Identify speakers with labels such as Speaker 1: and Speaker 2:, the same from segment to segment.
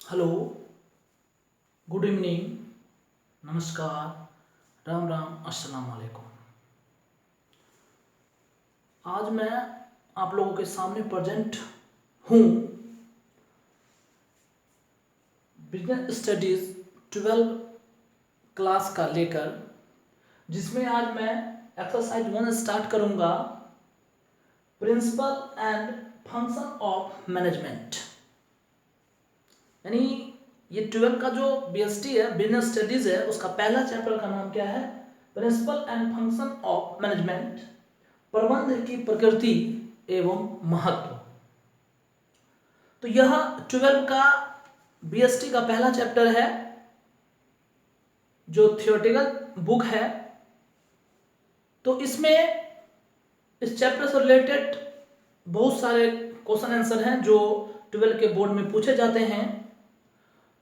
Speaker 1: Hello, good evening, नमस्कार, राम राम, अस्सलाम वालेकुम। आज मैं आप लोगों के सामने प्रेजेंट हूँ बिजनेस स्टडीज़ 12 क्लास का लेकर, जिसमें आज मैं एक्सरसाइज 1 स्टार्ट करूँगा, principle and function of management. यानी ये 12 का जो BST है, बिजनेस स्टडीज़ है, उसका पहला चैप्टर का नाम क्या है? Principle and function of management, प्रबंध की प्रकृति एवं महत्व। तो यह 12 का BST का पहला चैप्टर है, जो थियोरेटिकल बुक है। तो इसमें इस चैप्टर से रिलेटेड बहुत सारे क्वेश्चन आंसर हैं जो 12 के बोर्ड में पूछे जाते हैं।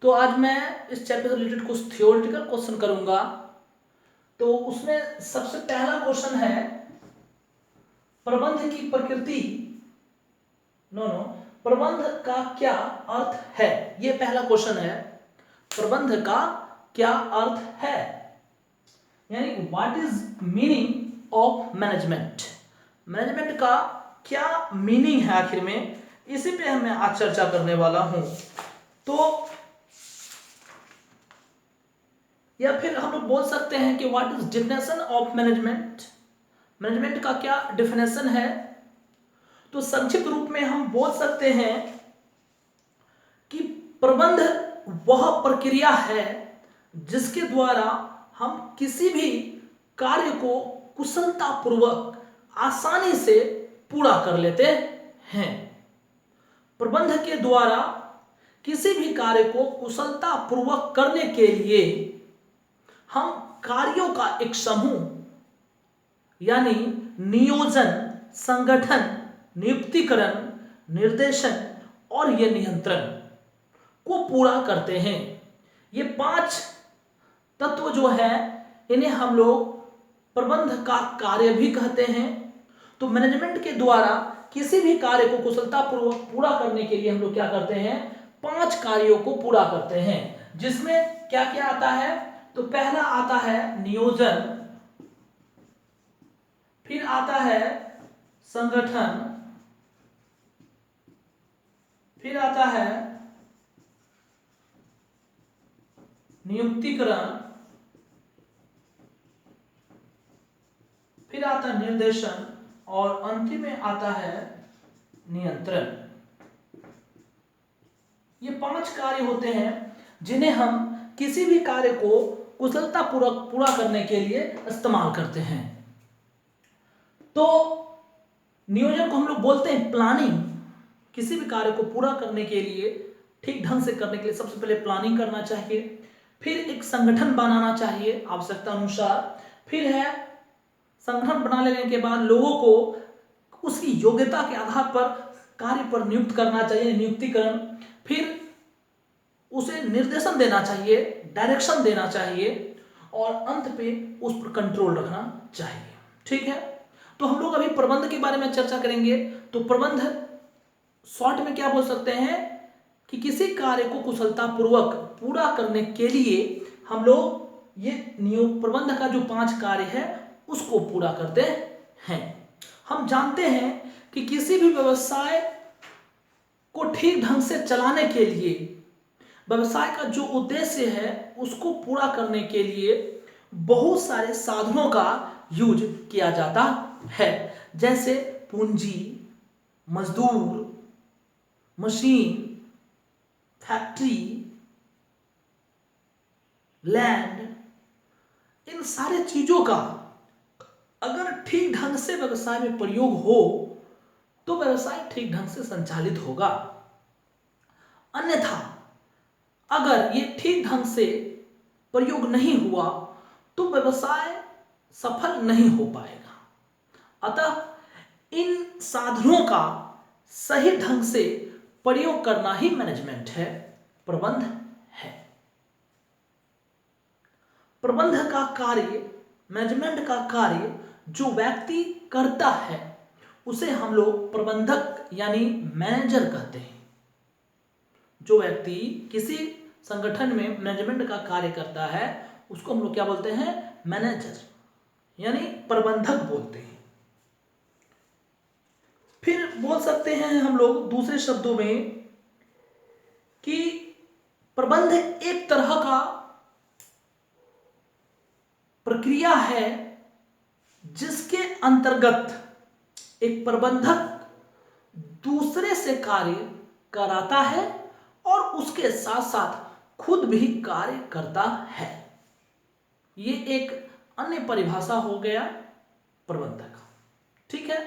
Speaker 1: तो आज मैं इस चैप्टर से रिलेटेड कुछ थियोरेटिकल क्वेश्चन करूंगा। तो उसमें सबसे पहला क्वेश्चन है, प्रबंध की प्रकृति, प्रबंध का क्या अर्थ है? यह पहला क्वेश्चन है, प्रबंध का क्या अर्थ है, यानी what is meaning of management. Management का क्या मीनिंग है आखिर में, इसी पे मैं आज चर्चा करने वाला हूं। तो या फिर हम लोग बोल सकते हैं कि what is definition of management. Management का क्या डेफिनेशन है? तो संक्षिप्त रूप में हम बोल सकते हैं कि प्रबंध वह प्रक्रिया है जिसके द्वारा हम किसी भी कार्य को कुशलतापूर्वक आसानी से पूरा कर लेते हैं। प्रबंध के द्वारा किसी भी कार्य को कुशलतापूर्वक करने के लिए हम कार्यों का एक समूह, यानी नियोजन, संगठन, नियुक्तिकरण, निर्देशन और यह नियंत्रण को पूरा करते हैं। ये 5 तत्व जो है, इन्हें हम लोग प्रबंध का कार्य भी कहते हैं। तो मैनेजमेंट के द्वारा किसी भी कार्य को कुशलतापूर्वक पूरा करने के लिए हम लोग क्या करते हैं? 5 कार्यों को पूरा करते हैं, जिसमें क्या क्या आता है? तो पहला आता है नियोजन, फिर आता है संगठन, फिर आता है नियुक्तिकरण, फिर आता है निर्देशन और अंतिम में आता है नियंत्रण। ये 5 कार्य होते हैं जिन्हें हम किसी भी कार्य को कुशलतापूर्वक पूरा करने के लिए इस्तेमाल करते हैं। तो नियोजन को हम लोग बोलते हैं प्लानिंग। किसी भी कार्य को पूरा करने के लिए, ठीक ढंग से करने के लिए सबसे पहले प्लानिंग करना चाहिए, फिर एक संगठन बनाना चाहिए आवश्यकता अनुसार, फिर है संगठन बना लेने के बाद लोगों को उसकी योग्यता के आधार पर कार्य पर नियुक्त करना चाहिए, नियुक्तिकरण, फिर उसे निर्देशन देना चाहिए, डायरेक्शन देना चाहिए, और अंत पे उस पर कंट्रोल रखना चाहिए। ठीक है, तो हम लोग अभी प्रबंध के बारे में चर्चा करेंगे। तो प्रबंध शॉर्ट में क्या बोल सकते हैं कि किसी कार्य को कुशलतापूर्वक पूरा करने के लिए हम लोग ये प्रबंध का जो 5 कार्य है उसको पूरा करते हैं। हम जानते हैं कि किसी भी व्यवसाय को ठीक ढंग से चलाने के लिए, व्यवसाय का जो उद्देश्य है उसको पूरा करने के लिए बहुत सारे साधनों का यूज किया जाता है, जैसे पूंजी, मजदूर, मशीन, फैक्ट्री, लैंड। इन सारे चीजों का अगर ठीक ढंग से व्यवसाय में प्रयोग हो तो व्यवसाय ठीक ढंग से संचालित होगा। अन्यथा अगर ये ठीक ढंग से प्रयोग नहीं हुआ तो व्यवसाय सफल नहीं हो पाएगा। अतः इन साधनों का सही ढंग से प्रयोग करना ही मैनेजमेंट है, प्रबंध है। प्रबंध का कार्य, मैनेजमेंट का कार्य जो व्यक्ति करता है उसे हम लोग प्रबंधक यानी मैनेजर कहते हैं। जो व्यक्ति किसी संगठन में मैनेजमेंट का कार्य करता है उसको हम लोग क्या बोलते हैं? मैनेजर, यानी प्रबंधक बोलते हैं। फिर बोल सकते हैं हम लोग दूसरे शब्दों में कि प्रबंध एक तरह का प्रक्रिया है जिसके अंतर्गत एक प्रबंधक दूसरे से कार्य कराता है और उसके साथ साथ खुद भी कार्य करता है। ये एक अन्य परिभाषा हो गया प्रबंधक। ठीक है,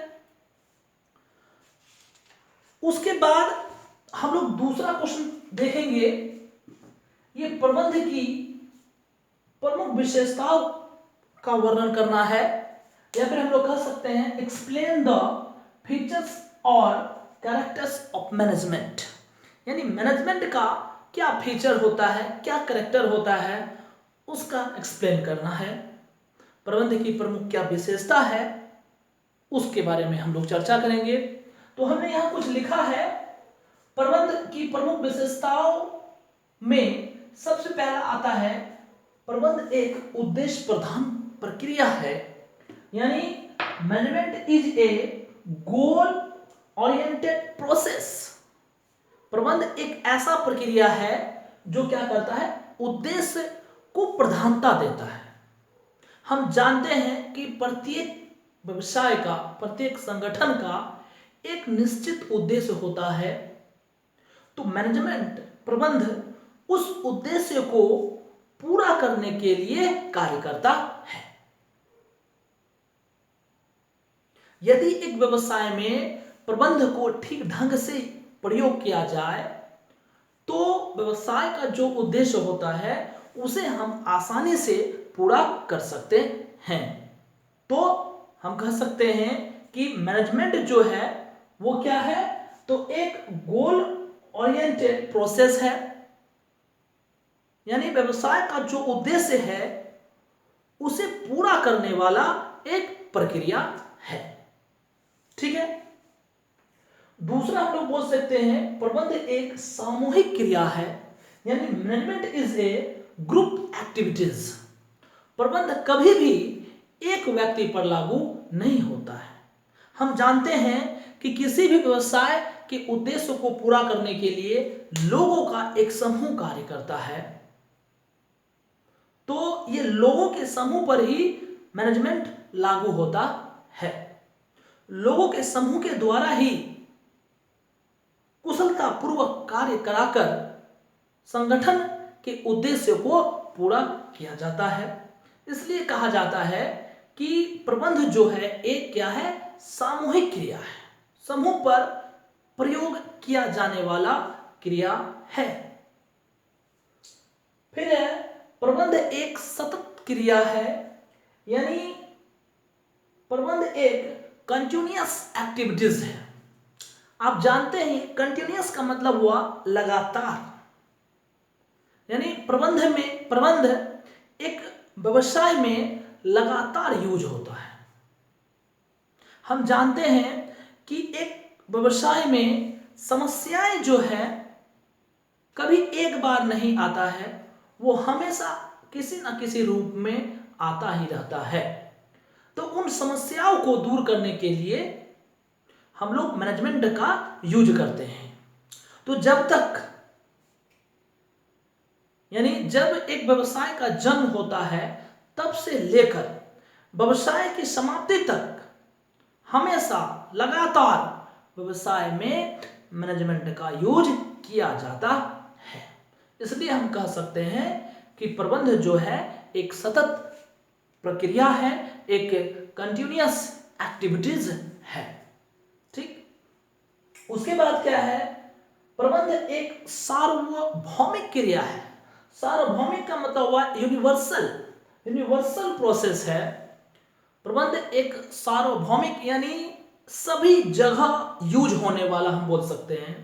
Speaker 1: उसके बाद हम लोग दूसरा क्वेश्चन देखेंगे। ये प्रबंध की प्रमुख विशेषताओं का वर्णन करना है, या फिर हम लोग कह सकते हैं एक्सप्लेन द फीचर्स और कैरेक्टर्स ऑफ मैनेजमेंट, यानी मैनेजमेंट का क्या फीचर होता है, क्या कैरेक्टर होता है, उसका एक्सप्लेन करना है। प्रबंध की प्रमुख क्या विशेषता है उसके बारे में हम लोग चर्चा करेंगे। तो हमने यहां कुछ लिखा है। प्रबंध की प्रमुख विशेषताओं में सबसे पहला आता है प्रबंध एक उद्देश्य प्रधान प्रक्रिया है, यानी management is A goal oriented process. प्रबंध एक ऐसा प्रक्रिया है जो क्या करता है? उद्देश्य को प्रधानता देता है। हम जानते हैं कि प्रत्येक व्यवसाय का, प्रत्येक संगठन का एक निश्चित उद्देश्य होता है, तो मैनेजमेंट प्रबंध उस उद्देश्य को पूरा करने के लिए कार्य करता है। यदि एक व्यवसाय में प्रबंध को ठीक ढंग से प्रयोग किया जाए तो व्यवसाय का जो उद्देश्य होता है उसे हम आसानी से पूरा कर सकते हैं। तो हम कह सकते हैं कि मैनेजमेंट जो है वो क्या है? तो एक गोल ओरिएंटेड प्रोसेस है, यानी व्यवसाय का जो उद्देश्य है उसे पूरा करने वाला एक प्रक्रिया है। ठीक है, दूसरा हम लोग बोल सकते हैं प्रबंध एक सामूहिक क्रिया है, यानी management is A group activities. प्रबंध कभी भी एक व्यक्ति पर लागू नहीं होता है। हम जानते हैं कि किसी भी व्यवसाय के उद्देश्य को पूरा करने के लिए लोगों का एक समूह कार्य करता है, तो ये लोगों के समूह पर ही मैनेजमेंट लागू होता है। लोगों के समूह के द्वारा ही कुशलतापूर्वक कार्य कराकर संगठन के उद्देश्य को पूरा किया जाता है। इसलिए कहा जाता है कि प्रबंध जो है एक क्या है? सामूहिक क्रिया है, समूह पर प्रयोग किया जाने वाला क्रिया है। फिर प्रबंध एक सतत क्रिया है, यानी प्रबंध एक कंटिन्यूअस एक्टिविटीज है। आप जानते हैं कंटिन्यूअस का मतलब हुआ लगातार, यानी प्रबंध एक व्यवसाय में लगातार यूज होता है। हम जानते हैं कि एक व्यवसाय में समस्याएं जो है कभी एक बार नहीं आता है, वो हमेशा किसी न किसी रूप में आता ही रहता है। तो उन समस्याओं को दूर करने के लिए हम लोग मैनेजमेंट का यूज करते हैं। तो जब तक, यानी जब एक व्यवसाय का जन्म होता है तब से लेकर व्यवसाय की समाप्ति तक हमेशा लगातार व्यवसाय में मैनेजमेंट का यूज किया जाता है। इसलिए हम कह सकते हैं कि प्रबंध जो है एक सतत प्रक्रिया है, एक कंटिन्यूअस एक्टिविटीज है। ठीक, उसके बाद क्या है? प्रबंध एक सार्वभौमिक क्रिया है। सार्वभौमिक का मतलब हुआ यूनिवर्सल प्रोसेस है। प्रबंध एक सार्वभौमिक यानी सभी जगह यूज होने वाला हम बोल सकते हैं।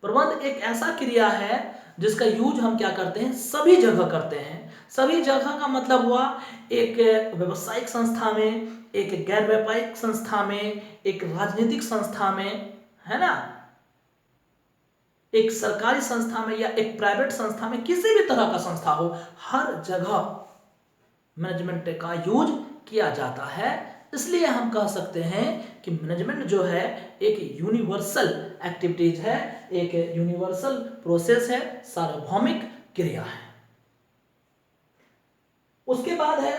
Speaker 1: प्रबंध एक ऐसा क्रिया है जिसका यूज हम क्या करते हैं? सभी जगह करते हैं। सभी जगह का मतलब हुआ एक व्यावसायिक संस्था में, एक गैर व्यावसायिक संस्था में, एक राजनीतिक संस्था में, है ना, एक सरकारी संस्था में या एक प्राइवेट संस्था में, किसी भी तरह का संस्था हो, हर जगह मैनेजमेंट का यूज किया जाता है। इसलिए हम कह सकते हैं कि मैनेजमेंट जो है एक यूनिवर्सल एक्टिविटीज है, एक यूनिवर्सल प्रोसेस है, सार्वभौमिक क्रिया है। उसके बाद है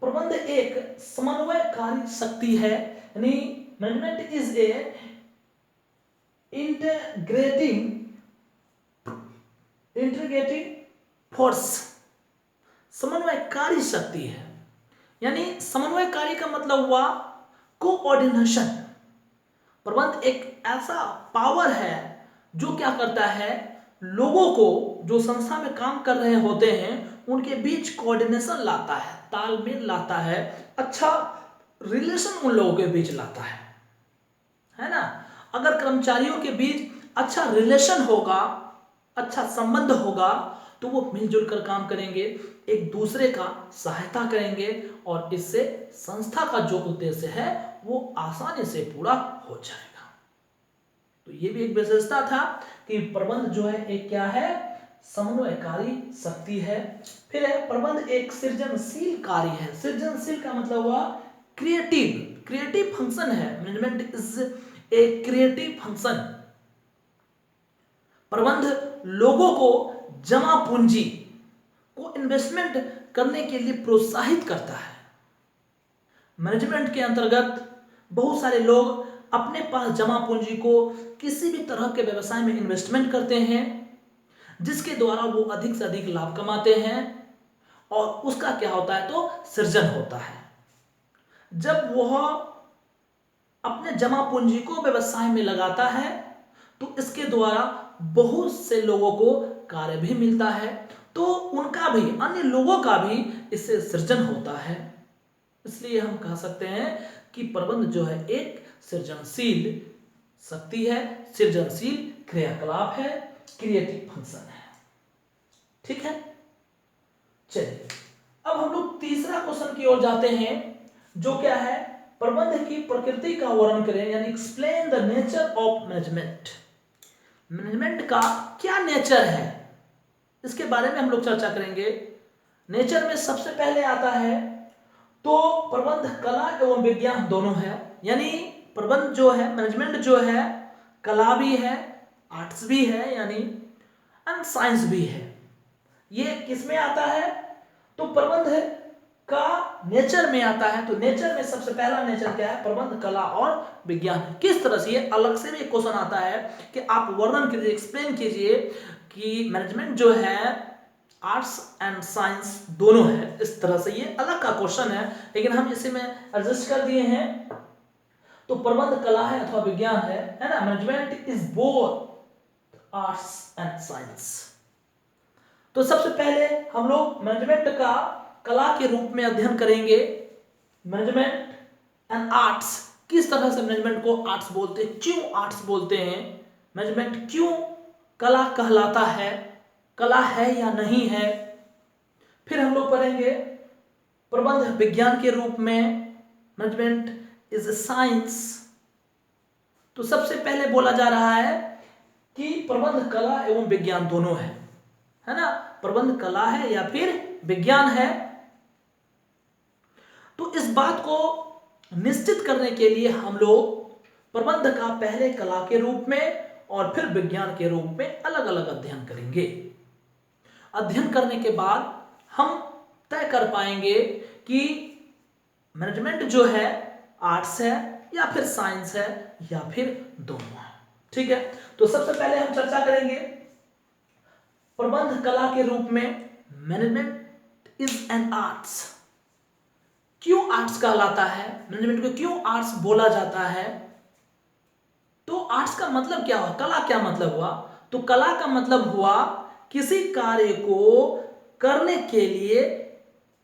Speaker 1: प्रबंध एक समन्वयकारी शक्ति है, यानी management is a integrating force. समन्वयकारी शक्ति है, यानी समन्वयकारी का मतलब हुआ कोऑर्डिनेशन। प्रबंध एक ऐसा पावर है जो क्या करता है, लोगों को जो संस्था में काम कर रहे होते हैं उनके बीच कोऑर्डिनेशन लाता है, तालमेल लाता है, अच्छा रिलेशन उन लोगों के बीच लाता है ना। अगर कर्मचारियों के बीच अच्छा रिलेशन होगा, अच्छा संबंध होगा, तो वो मिलजुल कर काम करेंगे, एक दूसरे का सहायता करेंगे और इससे संस्था का जो उद्देश्य है वो आसानी से पूरा हो जाएगा। तो ये भी एक विशेषता था कि प्रबंध जो है एक क्या है, समन्वयकारी शक्ति है। फिर है प्रबंध एक सृजनशील कार्य है। सृजनशील का मतलब हुआ क्रिएटिव फंक्शन है। Management is a creative function. प्रबंध लोगों को जमा पूंजी को इन्वेस्टमेंट करने के लिए प्रोत्साहित करता है। मैनेजमेंट के अंतर्गत बहुत सारे लोग अपने पास जमा पूंजी को किसी भी तरह के व्यवसाय में इन्वेस्टमेंट करते हैं, जिसके द्वारा वो अधिक से अधिक लाभ कमाते हैं और उसका क्या होता है, तो सृजन होता है। जब वह अपने जमा पूंजी को व्यवसाय में लगाता है तो इसके द्वारा बहुत से लोगों को कार्य भी मिलता है, तो उनका भी, अन्य लोगों का भी इससे सृजन होता है। इसलिए हम कह सकते हैं कि प्रबंध जो है एक सृजनशील शक्ति है, सृजनशील क्रियाकलाप है, क्रिएटिव फंक्शन है। ठीक है, चलिए अब हम लोग तीसरा क्वेश्चन की ओर जाते हैं, जो क्या है, प्रबंध की प्रकृति का वर्णन करें, यानी explain the nature of management. Management का क्या नेचर है, इसके बारे में हम लोग चर्चा करेंगे। नेचर में सबसे पहले आता है तो प्रबंध कला एवं विज्ञान दोनों है, यानी प्रबंध जो है, मैनेजमेंट जो है, कला भी है, आर्ट्स भी है, यानी एंड साइंस भी है। ये किस में आता है, तो प्रबंध का नेचर में आता है। तो नेचर में सबसे पहला नेचर क्या है, प्रबंध कला और विज्ञान। किस तरह से, ये अलग से भी एक क्वेश्चन आता है कि आप वर्णन कीजिए, एक्सप्लेन कीजिए कि मैनेजमेंट जो है आर्ट्स एंड साइंस दोनों है। इस तरह से ये अलग का क्वेश्चन है, लेकिन हम इसी में एडजस्ट कर दिए हैं। तो प्रबंध कला है अथवा विज्ञान है ना। Management is both arts and science. तो सबसे पहले हम लोग मैनेजमेंट का कला के रूप में अध्ययन करेंगे। मैनेजमेंट एंड आर्ट्स, किस तरह से मैनेजमेंट को आर्ट्स बोलते हैं, क्यों आर्ट्स बोलते हैं, मैनेजमेंट क्यों कला कहलाता है, कला है या नहीं है। फिर हम लोग पढ़ेंगे प्रबंध विज्ञान के रूप में, मैनेजमेंट इज साइंस। तो सबसे पहले बोला जा रहा है कि प्रबंध कला एवं विज्ञान दोनों है ना, प्रबंध कला है या फिर विज्ञान है। तो इस बात को निश्चित करने के लिए हम लोग प्रबंध का पहले कला के रूप में और फिर विज्ञान के रूप में अलग अलग अध्ययन करेंगे। अध्ययन करने के बाद हम तय कर पाएंगे कि मैनेजमेंट जो है आर्ट्स है या फिर साइंस है या फिर दोनों है। ठीक है, तो सबसे पहले हम चर्चा करेंगे प्रबंध कला के रूप में, मैनेजमेंट इज एन आर्ट्स। क्यों आर्ट्स कहलाता है, मैनेजमेंट को क्यों आर्ट्स बोला जाता है। तो आर्ट्स का मतलब क्या हुआ, कला क्या मतलब हुआ, तो कला का मतलब हुआ किसी कार्य को करने के लिए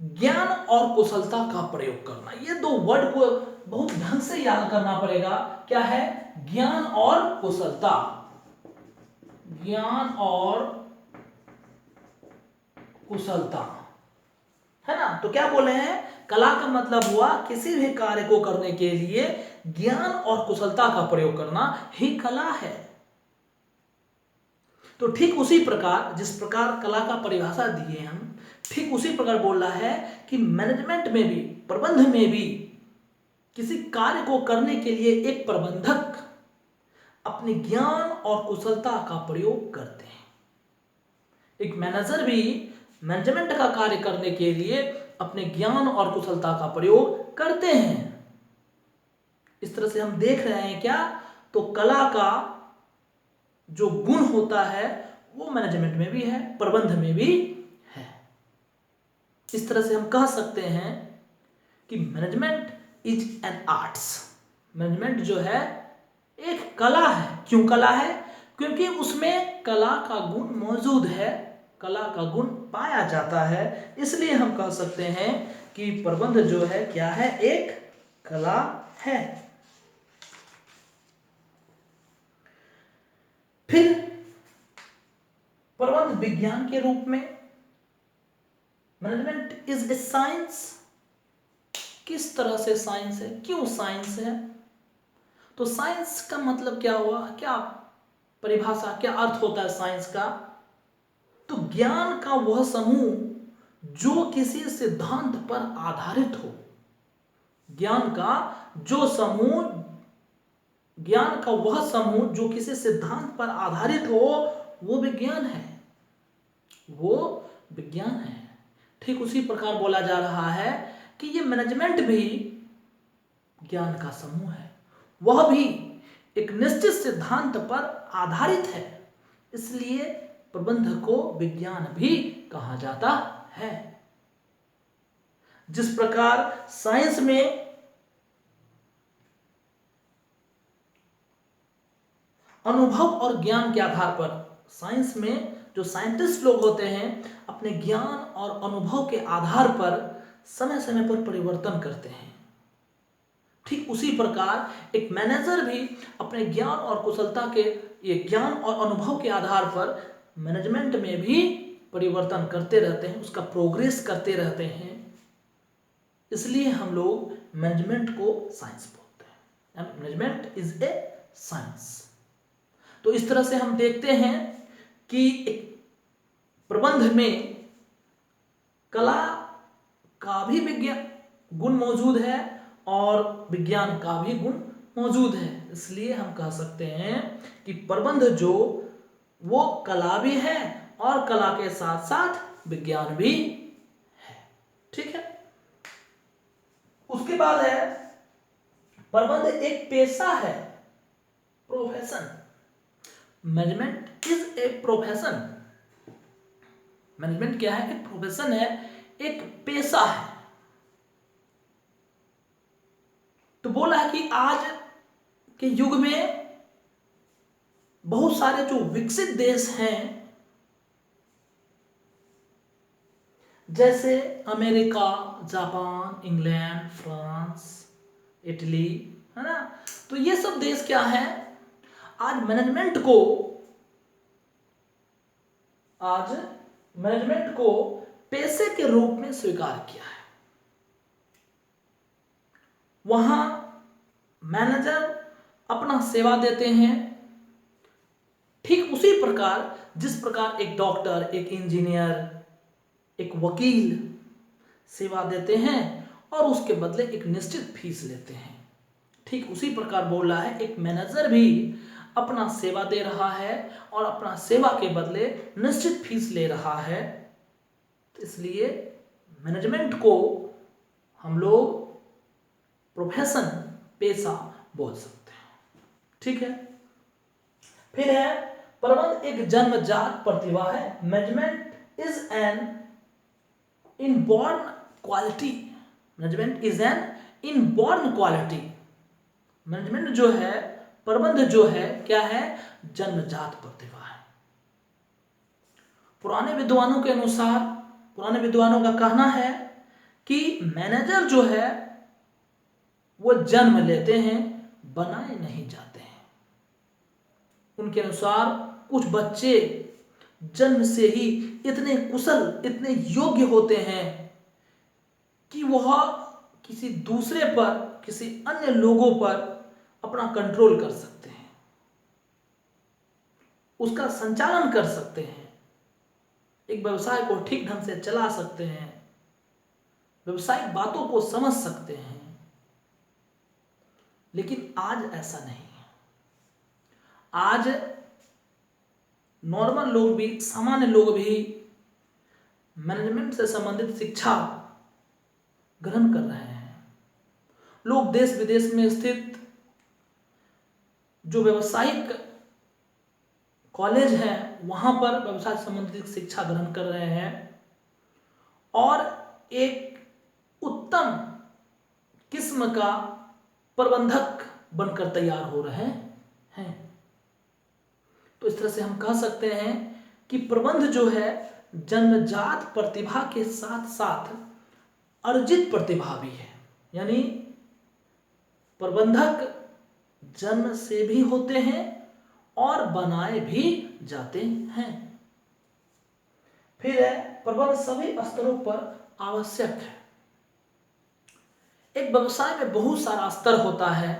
Speaker 1: ज्ञान और कुशलता का प्रयोग करना। ये दो वर्ड को बहुत ढंग से याद करना पड़ेगा। क्या है, ज्ञान और कुशलता, ज्ञान और कुशलता, है ना। तो क्या बोले हैं, कला का मतलब हुआ किसी भी कार्य को करने के लिए ज्ञान और कुशलता का प्रयोग करना ही कला है। तो ठीक उसी प्रकार जिस प्रकार कला का परिभाषा दिए हम, ठीक उसी प्रकार बोल रहा है कि मैनेजमेंट में भी, प्रबंध में भी किसी कार्य को करने के लिए एक प्रबंधक अपने ज्ञान और कुशलता का प्रयोग करते हैं। एक मैनेजर भी मैनेजमेंट का कार्य करने के लिए अपने ज्ञान और कुशलता का प्रयोग करते हैं। इस तरह से हम देख रहे हैं क्या, तो कला का जो गुण होता है वो मैनेजमेंट में भी है, प्रबंध में भी है। इस तरह से हम कह सकते हैं कि management is an arts. Management जो है एक कला है। क्यों कला है? क्योंकि उसमें कला का गुण मौजूद है, कला का गुण पाया जाता है। इसलिए हम कह सकते हैं कि प्रबंध जो है क्या है, एक कला है। फिर प्रबंध विज्ञान के रूप में मैनेजमेंट इज ए साइंस। किस तरह से साइंस है, क्यों साइंस है? तो साइंस का मतलब क्या हुआ, क्या परिभाषा, क्या अर्थ होता है साइंस का? तो ज्ञान का वह समूह जो किसी सिद्धांत पर आधारित हो। ज्ञान का जो समूह, ज्ञान का वह समूह जो किसी सिद्धांत पर आधारित हो, वो विज्ञान है, वो विज्ञान है। ठीक उसी प्रकार बोला जा रहा है कि ये मैनेजमेंट भी ज्ञान का समूह है, वह भी एक निश्चित सिद्धांत पर आधारित है। इसलिए प्रबंध को विज्ञान भी कहा जाता है। जिस प्रकार साइंस में अनुभव और ज्ञान के आधार पर, साइंस में जो साइंटिस्ट लोग होते हैं अपने ज्ञान और अनुभव के आधार पर समय समय पर परिवर्तन करते हैं, ठीक उसी प्रकार एक मैनेजर भी अपने ज्ञान और कुशलता के, ये ज्ञान और अनुभव के आधार पर मैनेजमेंट में भी परिवर्तन करते रहते हैं, उसका प्रोग्रेस करते रहते हैं। इसलिए हम लोग मैनेजमेंट को साइंस बोलते हैं। Management is A science. तो इस तरह से हम देखते हैं कि एक प्रबंध में कला का भी विज्ञान गुण मौजूद है और विज्ञान का भी गुण मौजूद है। इसलिए हम कह सकते हैं कि प्रबंध जो वो कला भी है और कला के साथ साथ विज्ञान भी है। ठीक है। उसके बाद है प्रबंध एक पेशा है, profession. Management is a profession. Management क्या है? एक प्रोफेशन है, एक पेशा है। तो बोला है कि आज के युग में बहुत सारे जो विकसित देश हैं, जैसे America, Japan, England, France, Italy, है ना, तो ये सब देश क्या है, आज मैनेजमेंट को पेशे के रूप में स्वीकार किया है। वहां मैनेजर अपना सेवा देते हैं, ठीक उसी प्रकार जिस प्रकार एक डॉक्टर, एक इंजीनियर, एक वकील सेवा देते हैं और उसके बदले एक निश्चित फीस लेते हैं। ठीक उसी प्रकार बोल रहा है एक मैनेजर भी अपना सेवा दे रहा है और अपना सेवा के बदले निश्चित फीस ले रहा है। तो इसलिए मैनेजमेंट को हम लोग प्रोफेशन, पेशा बोल सकते हैं। ठीक है। फिर है प्रबंध एक जन्मजात प्रतिभा है। Management is an inborn quality. Management is an inborn quality. Management जो है, प्रबंध जो है, क्या है? जन्मजात प्रतिभा है। पुराने विद्वानों के अनुसार, पुराने विद्वानों का कहना है कि मैनेजर जो है वो जन्म लेते हैं, बनाए नहीं जाते हैं। उनके अनुसार कुछ बच्चे जन्म से ही इतने कुशल, इतने योग्य होते हैं कि वह किसी दूसरे पर, किसी अन्य लोगों पर अपना कंट्रोल कर सकते हैं। उसका संचालन कर सकते हैं, एक व्यवसाय को ठीक ढंग से चला सकते हैं, व्यवसायिक बातों को समझ सकते हैं। लेकिन आज ऐसा नहीं है। आज नॉर्मल लोग भी, सामान्य लोग भी मैनेजमेंट से संबंधित शिक्षा ग्रहण कर रहे हैं। लोग देश विदेश में स्थित जो व्यावसायिक कॉलेज हैं वहां पर व्यवसाय संबंधित शिक्षा ग्रहण कर रहे हैं और एक उत्तम किस्म का प्रबंधक बनकर तैयार हो रहे हैं। तो इस तरह से हम कह सकते हैं कि प्रबंध जो है जन्मजात प्रतिभा के साथ साथ अर्जित प्रतिभा भी है। यानी प्रबंधक जन्म से भी होते हैं और बनाए भी जाते हैं। फिर है प्रबंध सभी स्तरों पर आवश्यक है। एक व्यवसाय में बहुत सारा स्तर होता है,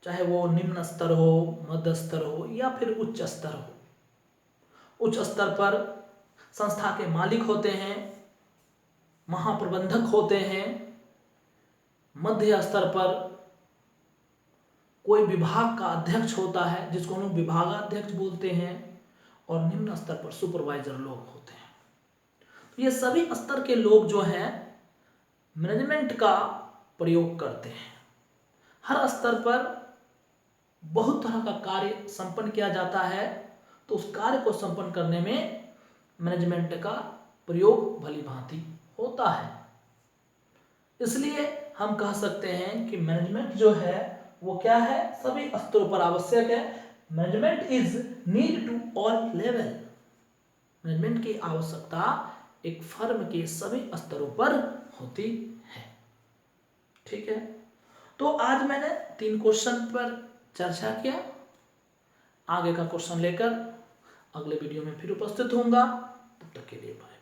Speaker 1: चाहे वो निम्न स्तर हो, मध्य स्तर हो या फिर उच्च स्तर हो। उच्च स्तर पर संस्था के मालिक होते हैं, महाप्रबंधक होते हैं। मध्य स्तर पर कोई विभाग का अध्यक्ष होता है जिसको हम विभागाध्यक्ष बोलते हैं, और निम्न स्तर पर सुपरवाइजर लोग होते हैं। तो ये सभी स्तर के लोग जो हैं मैनेजमेंट का प्रयोग करते हैं। हर स्तर पर बहुत तरह का कार्य संपन्न किया जाता है, तो उस कार्य को संपन्न करने में मैनेजमेंट का प्रयोग भली भांति होता है। इसलिए हम कह सकते हैं कि मैनेजमेंट जो है वो क्या है, सभी स्तरों पर आवश्यक है। Management is need to all level. Management की आवश्यकता एक फर्म के सभी स्तरों पर होती है। ठीक है, तो आज मैंने 3 क्वेश्चन पर चर्चा किया। आगे का क्वेश्चन लेकर अगले वीडियो में फिर उपस्थित होऊंगा। तब तक के लिए बाय।